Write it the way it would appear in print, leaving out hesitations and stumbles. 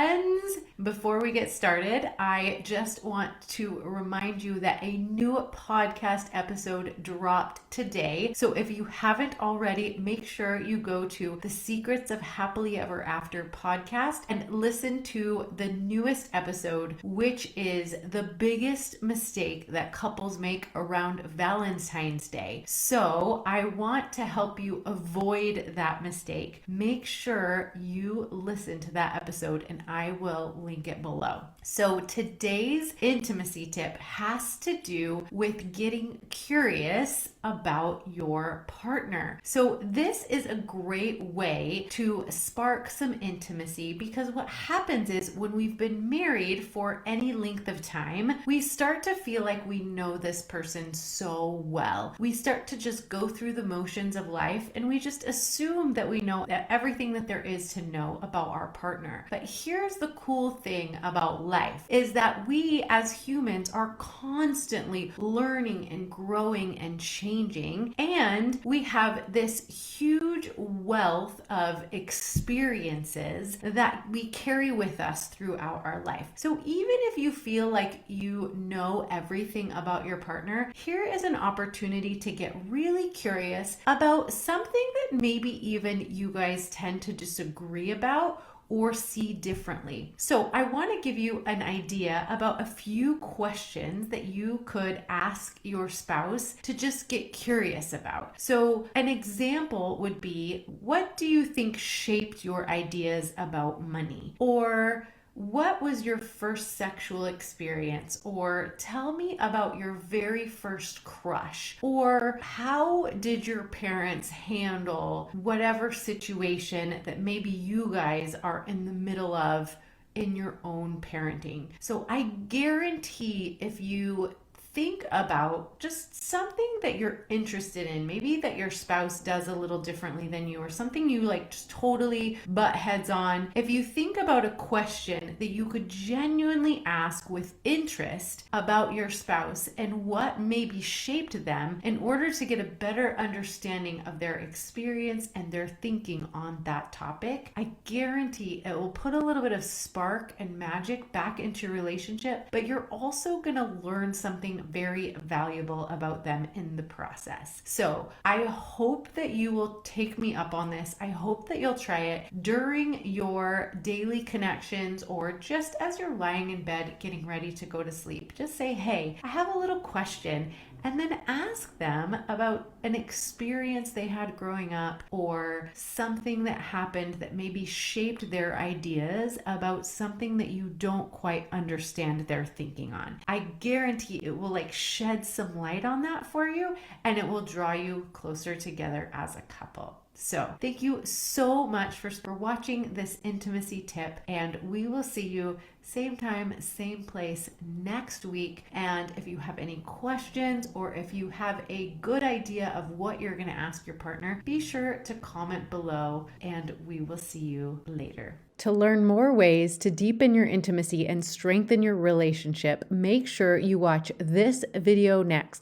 friends, before we get started, I just want to remind you that a new podcast episode dropped today. So if you haven't already, make sure you go to the Secrets of Happily Ever After podcast and listen to the newest episode, which is the biggest mistake that couples make around Valentine's Day. So I want to help you avoid that mistake. Make sure you listen to that episode and I will link it below. So today's intimacy tip has to do with getting curious about your partner. So this is a great way to spark some intimacy, because what happens is when we've been married for any length of time, we start to feel like we know this person so well. We start to just go through the motions of life and we just assume that we know everything that there is to know about our partner. But here's the cool thing about life is that we as humans are constantly learning and growing and changing, and we have this huge wealth of experiences that we carry with us throughout our life. So even if you feel like you know everything about your partner, here is an opportunity to get really curious about something that maybe even you guys tend to disagree about or see differently. So I want to give you an idea about a few questions that you could ask your spouse to just get curious about. So an example would be, what do you think shaped your ideas about money? Or what was your first sexual experience? Or tell me about your very first crush. Or how did your parents handle whatever situation that maybe you guys are in the middle of in your own parenting? So I guarantee if you think about just something that you're interested in, maybe that your spouse does a little differently than you, or something you like just totally butt heads on. If you think about a question that you could genuinely ask with interest about your spouse and what maybe shaped them in order to get a better understanding of their experience and their thinking on that topic, I guarantee it will put a little bit of spark and magic back into your relationship, but you're also going to learn something very valuable about them in the process. So I hope that you will take me up on this. I hope that you'll try it during your daily connections, or just as you're lying in bed getting ready to go to sleep. Just say, hey, I have a little question, and then ask them about an experience they had growing up or something that happened that maybe shaped their ideas about something that you don't quite understand their thinking on. I guarantee it will shed some light on that for you, and it will draw you closer together as a couple. So thank you so much for watching this intimacy tip, and we will see you same time, same place next week. And if you have any questions, or if you have a good idea of what you're going to ask your partner, be sure to comment below, and we will see you later. To learn more ways to deepen your intimacy and strengthen your relationship, make sure you watch this video next